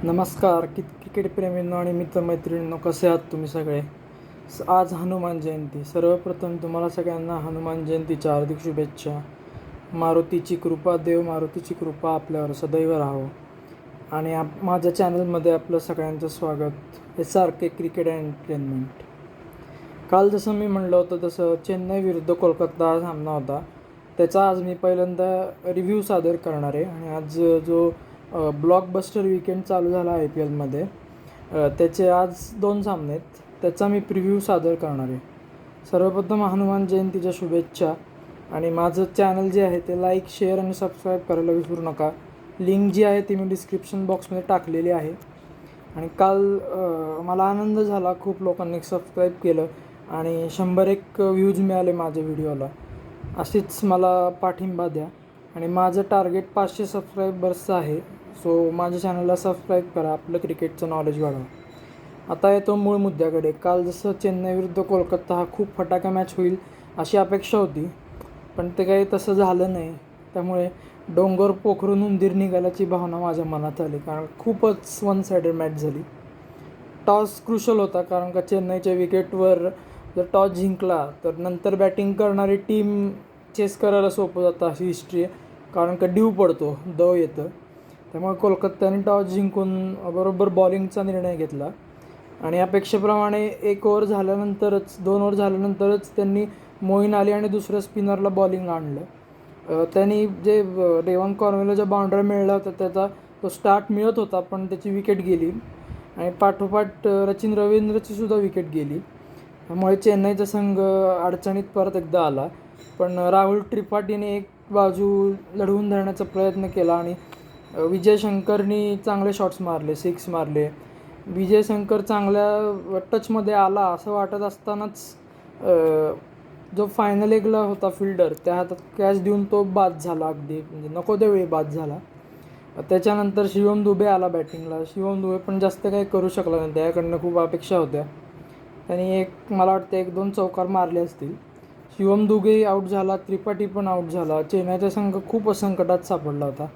नमस्कार क्रिकेट प्रेमींनो आणि मित्रमैत्रिणींनो, कसे आहात तुम्ही सगळे. आज हनुमान जयंती. सर्वप्रथम तुम्हाला सगळ्यांना हनुमान जयंतीच्या हार्दिक शुभेच्छा. मारुतीची कृपा आपल्यावर सदैव राहो. आणि माझ्या चॅनलमध्ये आपलं सगळ्यांचं स्वागत. SRK cricket and entertainment. काल जसं मी म्हणलं होतं तसं चेन्नई विरुद्ध कोलकाता हा सामना होता. त्याचा आज मी पहिल्यांदा रिव्ह्यू सादर करणार आहे. आणि आज जो ब्लॉकबस्टर वीकेंड चालू झाला IPLमध्ये, त्याचे आज 2 सामने आहेत. त्याचा मी प्रिव्ह्यू सादर करणार आहे. सर्वप्रथम हनुमान जयंतीच्या शुभेच्छा. आणि माझं चॅनल जे आहे ते लाईक, शेअर आणि सबस्क्राईब करायला विसरू नका. लिंक जी आहे ती मी डिस्क्रिप्शन बॉक्समध्ये टाकलेली आहे. आणि काल मला आनंद झाला, खूप लोकांनी सबस्क्राईब केलं आणि 101 व्ह्यूज मिळाले माझ्या व्हिडिओला. अशीच मला पाठिंबा द्या. आणि माझं टार्गेट 500 सबस्क्रायबर्सचं आहे. सो माझ्या चॅनलला सबस्क्राईब करा, आपलं क्रिकेटचं नॉलेज वाढवा. आता येतो मूळ मुद्द्याकडे. काल जसं चेन्नई विरुद्ध कोलकाता हा खूप फटाका मॅच होईल अशी अपेक्षा होती, पण ते काही तसं झालं नाही. त्यामुळे डोंगर पोखरून उंदीर निघाल्याची भावना माझ्या मनात आली, कारण खूपच वन सायडेड मॅच झाली. टॉस क्रुशल होता, कारण का चेन्नईच्या विकेटवर जर टॉस जिंकला तर नंतर बॅटिंग करणारी टीम चेस करायला सोपं जातं, अशी हिस्ट्री आहे. कारण का ड्यू पडतो, दव येतं. त्यामुळे कोलकात्याने टॉस जिंकून बरोबर बॉलिंगचा निर्णय घेतला. आणि अपेक्षेप्रमाणे 1 ओव्हर झाल्यानंतरच 2 ओव्हर झाल्यानंतरच त्यांनी मोईन अली आणि दुसऱ्या स्पिनरला बॉलिंग आणलं. त्यांनी जे डेव्हन कॉर्नवेलला ज्या बाउंड्री मिळला होता त्याचा तो स्टार्ट मिळत होता, पण त्याची विकेट गेली. आणि पाठोपाठ सचिन रवींद्रची सुद्धा विकेट गेली. त्यामुळे चेन्नईचा संघ अडचणीत परत एकदा आला. पण राहुल त्रिपाठीने एक बाजू लढवून धरण्याचा प्रयत्न केला आणि विजय शंकरनी चांगले शॉट्स मारले, 6 मारले. विजय शंकर चांगल्या टचमध्ये आला असं वाटत असतानाच जो फायनल लेगला होता फिल्डर, त्या हातात कॅच देऊन तो बाद झाला. अगदी म्हणजे नको त्यावेळी बाद झाला. त्याच्यानंतर शिवम दुबे आला बॅटिंगला. शिवम दुबे पण जास्त काही करू शकला नाही, त्याकडनं खूप अपेक्षा होत्या. त्यांनी मला वाटतं 1-2 चौकार मारले असतील. शिवम दुबे आऊट झाला, त्रिपाठी पण आऊट झाला. चेन्नईचा संघ खूप संकटात सापडला होता.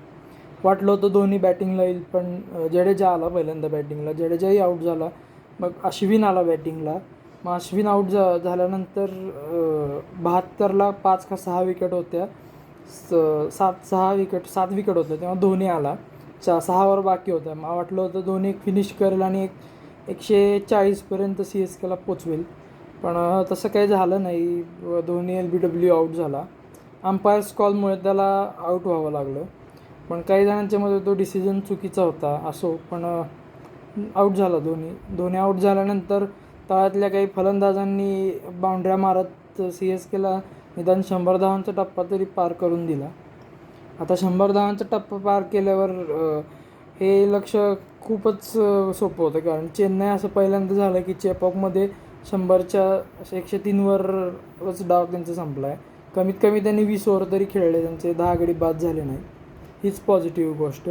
वाटलं होतं धोनी बॅटिंगला येईल, पण जडेजा आला पहिल्यांदा बॅटिंगला. जडेजाही आऊट झाला. मग अश्विन आला बॅटिंगला. मग अश्विन आऊट झाल्यानंतर 72ला 5 का 6 विकेट होत्या. 7 विकेट होत्या. तेव्हा धोनी आला. 6 ओव्हर बाकी होत्या. मला वाटलं होतं धोनी फिनिश करेल आणि 140पर्यंत CSKला पोचवेल, पण तसं काही झालं नाही. धोनी LBW आऊट झाला. अंपायर्स कॉलमुळे त्याला आऊट व्हावं लागलं. पण काही जणांच्या मते तो डिसिजन चुकीचा होता. असो, पण आऊट झाला धोनी आऊट झाल्यानंतर तळातल्या काही फलंदाजांनी बाउंड्र्या मारत CSKला निदान 100 धावांचा टप्पा तरी पार करून दिला. आता 100 धावांचा टप्पा पार केल्यावर हे लक्ष खूपच सोपं होतं, कारण चेन्नई असं पहिल्यांदा झालं की चेपॉकमध्ये 100च्या 103वरच डाव त्यांचा संपला आहे. कमीत कमी त्यांनी 20 ओव्हर तरी खेळले, त्यांचे 10 गडी बाद झाले नाही. हीच पॉझिटिव्ह गोष्ट.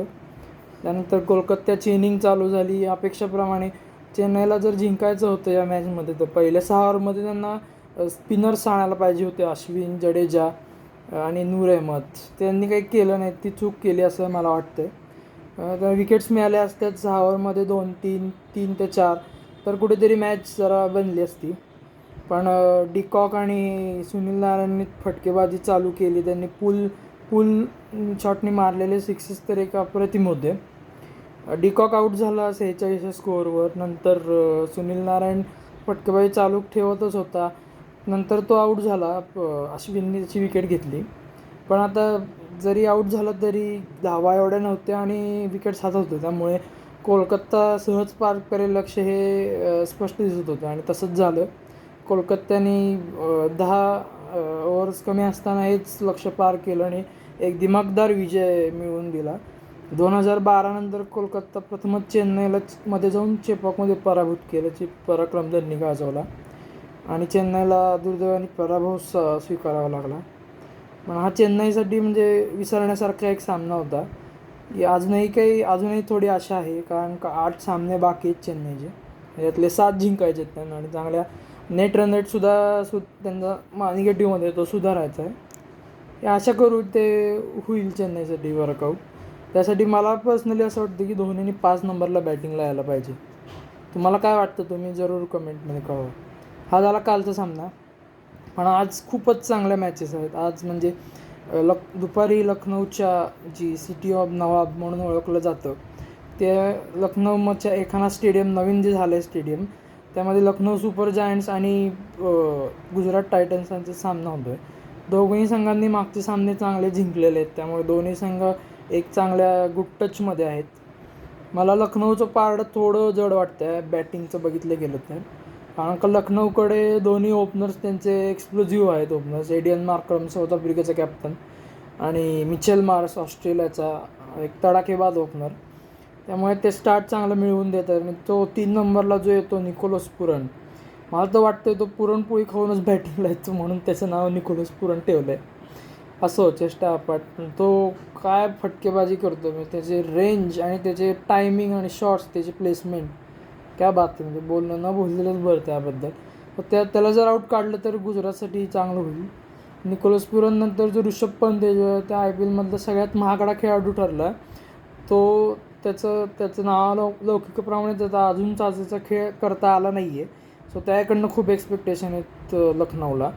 त्यानंतर कोलकात्याची इनिंग चालू झाली. अपेक्षेप्रमाणे चेन्नईला जर जिंकायचं होतं या मॅचमध्ये तर पहिल्या 6 ओव्हरमध्ये त्यांना स्पिनर्स आणायला पाहिजे होते, अश्विन, जडेजा आणि नूर अहमद. त्यांनी काही केलं नाही, ती चूक केली असं मला वाटतं. तर विकेट्स मिळाल्या असत्यात 6 ओव्हरमध्ये 2-3, 3 ते 4, तर कुठेतरी मॅच जरा बनली असती. पण डिकॉक आणि सुनील नारायणनी फटकेबाजी चालू केली. त्यांनी पुल शॉटनी मारलेले 6 तर एक अप्रतिम होते. डिकॉक आऊट झाला 46 स्कोअरवर. नंतर सुनील नारायण फटकेबाजी चालू ठेवतच होता. नंतर तो आऊट झाला. अश्विनने त्याची विकेट घेतली. पण आता जरी आऊट झाला तरी धावा एवढ्या नव्हत्या आणि विकेट्स हातात होते. त्यामुळे कोलकाता सहज पार करेल लक्ष हे स्पष्ट दिसत होतं, आणि तसंच झालं. कोलकात्याने 10 ओव्हर्स कमी असताना हेच लक्ष पार केलं आणि एक दिमागदार विजय मिळवून दिला. 2012 नंतर कोलकाता प्रथमच चेन्नईला मध्ये जाऊन चेपॉकमध्ये पराभूत केल्याची पराक्रम त्यांनी गाजवला आणि चेन्नईला दुर्दैवाने पराभव स्वीकारावा लागला. पण हा चेन्नईसाठी म्हणजे विसरण्यासारखा एक सामना होता. अजूनही थोडी आशा आहे, कारण का 8 सामने बाकी आहेत चेन्नईचे. यातले 7 जिंकायचे आहेत त्यांना, आणि चांगल्या नेट रन रेटसुद्धा त्यांचा निगेटिव्हमध्ये तो सुधारायचा आहे. हे आशा करू ते होईल चेन्नईसाठी वर्कआउट. त्यासाठी मला पर्सनली असं वाटतं की धोनीने 5 नंबरला बॅटिंगला यायला पाहिजे. तुम्हाला काय वाटतं तुम्ही जरूर कमेंटमध्ये कळवा. हा झाला कालचा सामना. पण आज खूपच चांगल्या मॅचेस आहेत. आज म्हणजे दुपारी लखनौच्या जी सिटी ऑफ नवाब म्हणून ओळखलं जातं ते लखनौच्या एखादा स्टेडियम नवीन जे झालं आहे स्टेडियम त्यामध्ये लखनौ सुपर जायंट्स आणि गुजरात टायटन्स यांचा सामना होतो आहे. दोघंही संघांनी मागचे सामने चांगले जिंकलेले आहेत, त्यामुळे दोन्ही संघ एक चांगल्या गुड टचमध्ये आहेत. मला लखनौचं पारडं थोडं जड वाटतं आहे बॅटिंगचं बघितलं गेलं तर, कारण का लखनौकडे दोन्ही ओपनर्स त्यांचे एक्सप्लोजिव्ह आहेत. ओपनर्स एडियन मार्क्रम साऊथ आफ्रिकेचा कॅप्टन आणि मिचेल मार्स ऑस्ट्रेलियाचा एक तडाखेबाज ओपनर, त्यामुळे ते स्टार्ट चांगलं मिळवून देतात. आणि तो 3 नंबरला जो येतो निकोलस पुरन, मला तर वाटतं तो पुरणपोळी खाऊनच बॅटिंगला येतो म्हणून त्याचं नाव निकोलस पुरन ठेवलं आहे. असो चेष्टा अपाट, तो काय फटकेबाजी करतो. म्हणजे त्याचे रेंज आणि त्याचे टायमिंग आणि शॉट्स, त्याची प्लेसमेंट क्या बात आहे. म्हणजे बोलणं न बोललेलंच बरं त्याबद्दल. त्याला जर आऊट काढलं तर गुजरातसाठी चांगलं होईल. निकोलस पुरन नंतर जो ऋषभ पंत आहे त्या IPLमधला सगळ्यात महागडा खेळाडू ठरला. तो त्याचं नाव लौकिकाप्रमाणे त्याचा अजून चाचीचा खेळ करता आला नाही आहे. सो त्याकडनं खूप एक्सपेक्टेशन आहेत लखनौला.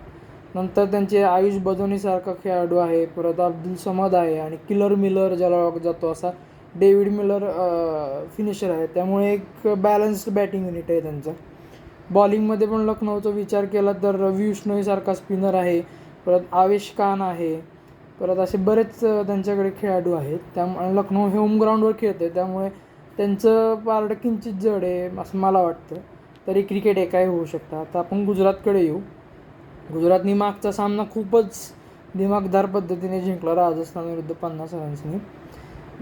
नंतर त्यांचे आयुष बदोनीसारखा खेळाडू आहे, परत अब्दुल समद आहे आणि किलर मिलर ज्याला ओळखला जातो असा डेव्हिड मिलर फिनिशर आहे. त्यामुळे एक बॅलन्स्ड बॅटिंग युनिट आहे त्यांचं. बॉलिंगमध्ये पण लखनौचा विचार केला तर रवी विष्णोईसारखा स्पिनर आहे, परत आवेश खान आहे, परत असे बरेच त्यांच्याकडे खेळाडू आहेत. त्यामुळे लखनौ होम ग्राउंडवर खेळते त्यामुळे त्यांचं पारडं किंचित जड आहे असं मला वाटतं. तरी क्रिकेट एकाही होऊ शकतं. आता आपण गुजरातकडे येऊ. गुजरातनी मागचा सामना खूपच दिमागदार पद्धतीने जिंकला राजस्थान विरुद्ध 50 रन्सनी.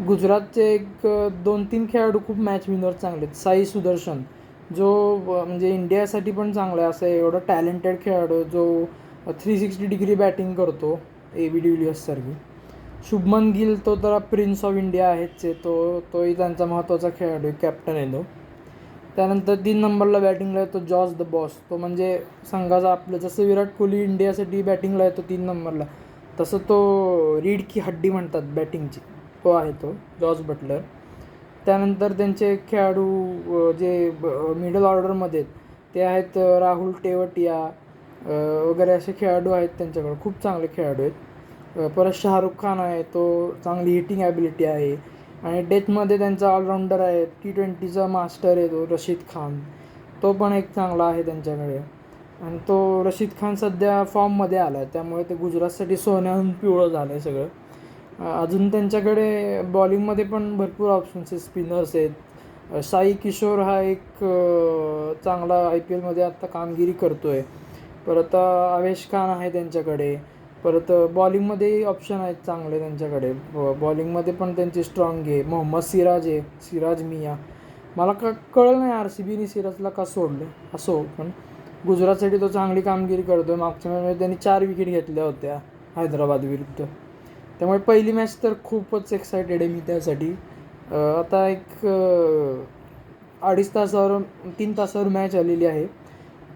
गुजरातचे एक 2-3 खेळाडू खूप मॅच विनर चांगले आहेत. साई सुदर्शन जो म्हणजे इंडियासाठी पण चांगला आहे, असं एवढं टॅलेंटेड खेळाडू जो 360 डिग्री बॅटिंग करतो AB डिव्हिलियर्ससारखी. शुभमन गिल तो तर प्रिन्स ऑफ इंडिया आहेच आहे, तोही त्यांचा महत्त्वाचा खेळाडू, कॅप्टन आहे तो. त्यानंतर 3 नंबरला बॅटिंगला येतो जॉर्ज द बॉस. तो म्हणजे संघाचा आपलं जसं विराट कोहली इंडियासाठी बॅटिंगला येतो 3 नंबरला, तसं तो रीड की हड्डी म्हणतात बॅटिंगची, तो आहे तो जॉर्ज बटलर. त्यानंतर त्यांचे खेळाडू जे मिडल ऑर्डरमध्ये ते आहेत राहुल टेवटिया वगैरे असे खेळाडू आहेत त्यांच्याकडे, खूप चांगले खेळाडू आहेत. परत शाहरुख खान आहे, तो चांगली हिटिंग ॲबिलिटी आहे. आणि डेथमध्ये त्यांचा ऑलराऊंडर आहे, T20चा मास्टर आहे तो रशीद खान, तो पण एक चांगला आहे त्यांच्याकडे. आणि तो रशीद खान सध्या फॉर्ममध्ये आला आहे, त्यामुळे ते गुजरातसाठी सोन्याहून पिवळं झालं आहे सगळं. अजून त्यांच्याकडे बॉलिंगमध्ये पण भरपूर ऑप्शन्स आहेत, स्पिनर्स आहेत. साई किशोर हा एक चांगला IPLमध्ये आत्ता कामगिरी करतो आहे. परत आवेश खान आहे त्यांच्याकडे. परत बॉलिंगमध्येही ऑप्शन आहेत चांगले त्यांच्याकडे. बॉलिंगमध्ये पण त्यांची स्ट्रॉंग आहे. मोहम्मद सिराज आहे, सिराज मिया. मला कळलं नाही RCBने सिराजला का सोडलं. असो, पण गुजरातसाठी तो चांगली कामगिरी करतो आहे. मागच्या मॅचमध्ये त्यांनी 4 विकेट घेतल्या होत्या हैदराबाद विरुद्ध. त्यामुळे पहिली मॅच तर खूपच एक्सायटेड आहे मी त्यासाठी. आता एक 3 तासावर मॅच आलेली आहे,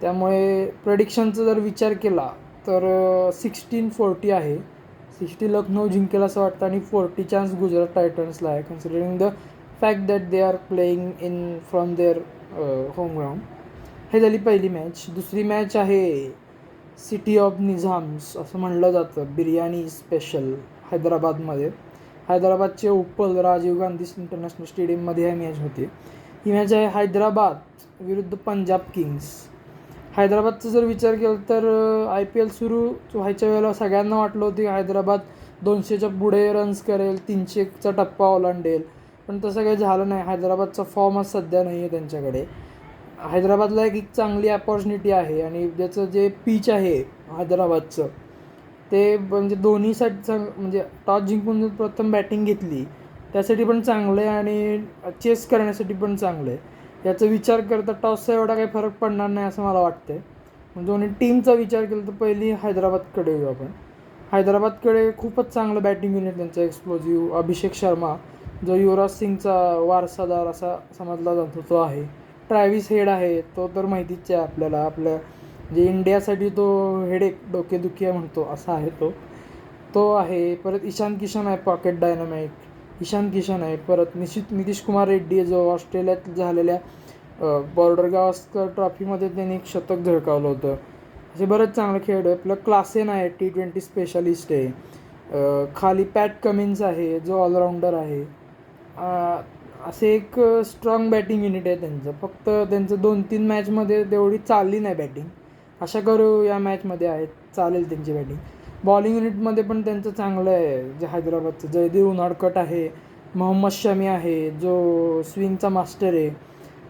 त्यामुळे प्रेडिक्शनचा जर विचार केला तर 16-40 आहे. 60 लखनौ जिंकेल असं वाटतं आणि 40 चान्स गुजरात टायटन्सला आहे, considering the fact that they are playing in from their home ground. हे झाली पहिली मॅच. दुसरी मॅच आहे सिटी ऑफ निझाम्स असं म्हणलं जातं, बिर्याणी स्पेशल, हैदराबादमध्ये. हैदराबादचे उप्पल राजीव गांधी इंटरनॅशनल स्टेडियममध्ये ही मॅच होती. ही मॅच आहे हैदराबाद विरुद्ध पंजाब किंग्स. हैदराबादचा जर विचार केला तर IPL सुरू व्हायच्या वेळेला सगळ्यांना वाटलं होतं की हैदराबाद 200च्या पुढे रन्स करेल, 300चा टप्पा ओलांडेल, पण तसं काही झालं नाही. हैदराबादचा फॉर्मच सध्या नाही आहे त्यांच्याकडे. हैदराबादला एक चांगली अपॉर्च्युनिटी आहे आणि त्याचं जे पिच आहे हैदराबादचं ते म्हणजे दोन्हीसाठी म्हणजे टॉस जिंकून प्रथम बॅटिंग घेतली त्यासाठी पण चांगलं आहे आणि चेस करण्यासाठी पण चांगलं आहे. याचा विचार करता टॉसचा एवढा काही फरक पडणार नाही असं मला वाटतं आहे. म्हणजे दोन्ही टीमचा विचार केला तर पहिली हैदराबादकडे येऊ आपण. हैदराबादकडे खूपच चांगलं बॅटिंग युनिट त्यांचं एक्सप्लोजिव्ह. अभिषेक शर्मा जो युवराज सिंगचा वारसादार असा समजला जातो तो आहे. ट्रॅव्हिस हेड आहे, तो तर माहितीच आहे आपल्याला, आपल्या जे इंडियासाठी तो हेडेक डोकेदुखी म्हणतो असा आहे तो आहे. परत ईशान किशन आहे, पॉकेट डायनामिक. ईशान किशन आहे, परत नितीश कुमार रेड्डी आहे जो ऑस्ट्रेलियात झालेल्या बॉर्डर गावस्कर ट्रॉफीमध्ये त्यांनी एक शतक झळकावलं होतं. असे बरेच चांगले खेळाडू आहे. आपलं क्लासेन आहे, T20 स्पेशलिस्ट आहे. खाली पॅट कमिन्स आहे जो ऑलराऊंडर आहे. असे एक स्ट्रॉंग बॅटिंग युनिट आहे त्यांचं. फक्त त्यांचं 2-3 मॅचमध्ये तेवढी चालली नाही बॅटिंग. आशा करू या मॅचमध्ये आहेत चालेल त्यांची बॅटिंग. बॉलिंग युनिटमध्ये पण त्यांचं चांगलं आहे जे हैदराबादचं जयदेव उनाडकट आहे, मोहम्मद शमी आहे जो स्विंगचा मास्टर आहे,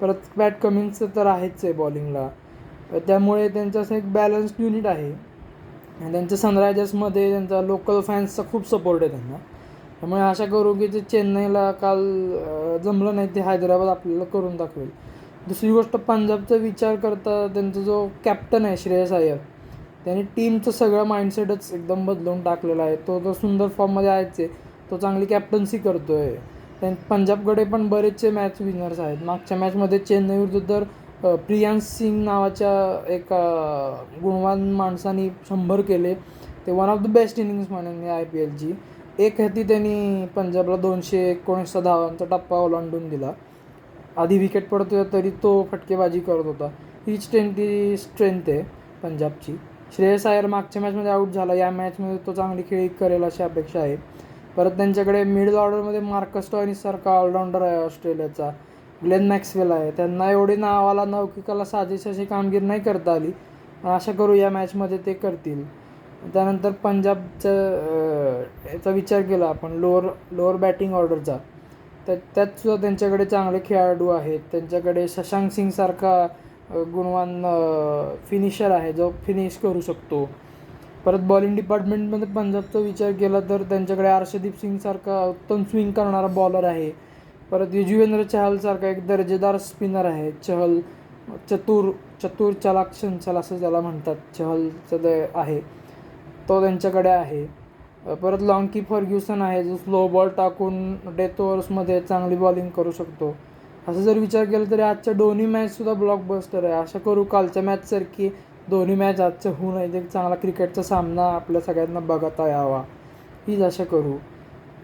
परत पॅट कमिन्सचं तर आहेच आहे बॉलिंगला. त्यामुळे त्यांचं असं एक बॅलन्स्ड युनिट आहे. आणि त्यांच्या सनरायझर्समध्ये त्यांचा लोकल फॅन्सचा खूप सपोर्ट आहे त्यांना. त्यामुळे आशा करू की जे चेन्नईला काल जमलं नाही ते हैदराबाद आपल्याला करून दाखवेल. दुसरी गोष्ट पंजाबचा विचार करता त्यांचा जो कॅप्टन आहे श्रेयस अय्यर, त्याने टीमचं सगळं माइंडसेटच एकदम बदलून टाकलेला आहे. तो सुंदर फॉर्ममध्ये आहेच आहे. तो चांगली कॅप्टन्सी करतो आहे. पंजाबकडे पण बरेचसे मॅच विनर्स आहेत. मागच्या मॅचमध्ये चेन्नईविरुद्ध तर प्रियांश सिंग नावाच्या एका गुणवान माणसाने 100 केले. ते one of the best innings म्हणून IPLची. एक हाती त्यांनी पंजाबला 219 धावांचा टप्पा ओलांडून दिला. आधी विकेट पडतोय तरी तो फटकेबाजी करत होता. हीच त्यांची स्ट्रेंथ आहे पंजाबची. श्रेयस अय्यर मागच्या मॅचमध्ये आऊट झाला. या मॅचमध्ये तो चांगली खेळी करेल अशी अपेक्षा आहे. परत त्यांच्याकडे मिडल ऑर्डरमध्ये मार्कस स्टॉयनिससारखा ऑलराऊंडर आहे ऑस्ट्रेलियाचा. ग्लेन मॅक्सवेल आहे. त्यांना एवढी नावाला नौकिकाला साजेशी अशी कामगिरी नाही करता आली. आशा करू या मॅचमध्ये ते करतील. त्यानंतर पंजाबचं याचा विचार केला आपण लोअर बॅटिंग ऑर्डरचा, तर त्यातसुद्धा त्यांच्याकडे चांगले खेळाडू आहेत. त्यांच्याकडे शशांक सिंगसारखा गुणवान फिनिशर आहे जो फिनिश करू शकतो. परत बॉलिंग डिपार्टमेंटमध्ये पंजाबचा विचार केला तर त्यांच्याकडे अर्शदीप सिंगसारखा उत्तम स्विंग करणारा बॉलर आहे. परत युजवेंद्र चहलसारखा एक दर्जेदार स्पिनर आहे. चतुर चलाक चंचल असं त्याला म्हणतात, चहलचं ते आहे तो त्यांच्याकडे आहे. परत लॉन्की फर्ग्युसन आहे जो स्लो बॉल टाकून डेथ ओव्हर्समध्ये चांगली बॉलिंग करू शकतो. असं जर विचार केला तरी आजच्या दोन्ही मॅचसुद्धा ब्लॉकबस्टर आहे. आशा करू कालच्या मॅचसारखी दोन्ही मॅच आजच्या होऊ नये. एक चांगला क्रिकेटचा सामना आपल्या सगळ्यांना बघता यावा हीच आशा करू.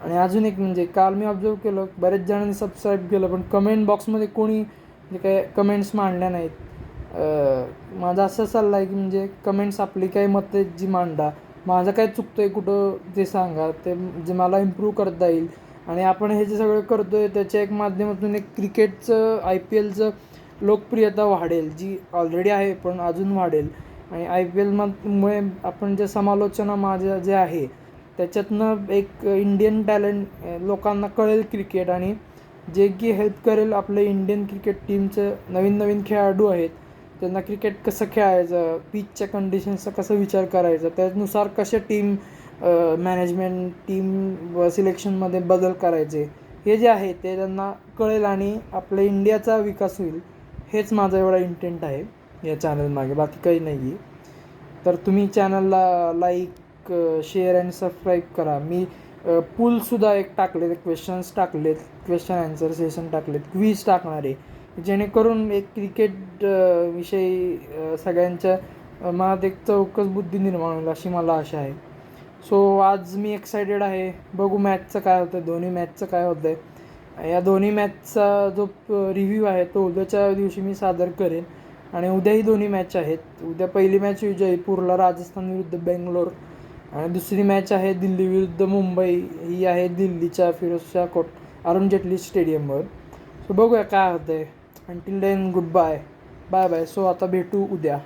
आणि अजून एक म्हणजे काल मी ऑब्झर्व केलं बरेच जणांनी सबस्क्राईब केलं पण कमेंट बॉक्समध्ये कोणी म्हणजे काय कमेंट्स मांडल्या नाहीत. माझा असं सल्ला आहे की म्हणजे कमेंट्स आपली काही मतं जी मांडा, माझं काय चुकतं आहे कुठं ते सांगा, ते जे मला इम्प्रूव्ह करता येईल. आणि आपण हे जे सगळं करतो आहे त्याच्या एक माध्यमातून एक क्रिकेटचं IPLचं लोकप्रियता वाढेल, जी ऑलरेडी आहे पण अजून वाढेल. आणि IPLमुळे आपण जे समालोचना माझ्या जे आहे त्याच्यातनं एक इंडियन टॅलेंट लोकांना कळेल क्रिकेट, आणि जे की हेल्प करेल आपलं इंडियन क्रिकेट टीमचं नवीन नवीन खेळाडू आहेत त्यांना क्रिकेट कसं खेळायचं, पिचच्या कंडिशन्सचा कसा विचार करायचा, त्यानुसार कशा टीम मॅनेजमेंट टीम सिलेक्शनमध्ये बदल करायचे हे जे आहे ते त्यांना कळेल आणि आपल्या इंडियाचा विकास होईल. हेच माझा एवढा इंटेंट आहे या चॅनलमागे, बाकी काही नाही आहे. तर तुम्ही चॅनलला लाईक शेअर आणि सबस्क्राईब करा. मी पूलसुद्धा एक टाकलेत, क्वेश्चन्स टाकलेत, क्वेश्चन आन्सर सेशन टाकलेत, क्विज टाकणार आहे जेणेकरून एक क्रिकेट विषयी सगळ्यांच्या मनात एक चौकस बुद्धी निर्माण होईल अशी मला आशा आहे. सो आज मी एक्सायटेड आहे. बघू मॅचचं काय होतं आहे, दोन्ही मॅचचं काय होतं आहे. या दोन्ही मॅचचा जो रिव्ह्यू आहे तो उद्याच्या दिवशी मी सादर करेन. आणि उद्याही दोन्ही मॅच आहेत. उद्या पहिली मॅच जयपूरला राजस्थान विरुद्ध बेंगलोर, आणि दुसरी मॅच आहे दिल्ली विरुद्ध मुंबई, ही आहे दिल्लीच्या फिरोजशाह अरुण जेटली स्टेडियमवर. सो बघूया काय होतं आहे. Until then good bye bye. So आता भेटू उद्या.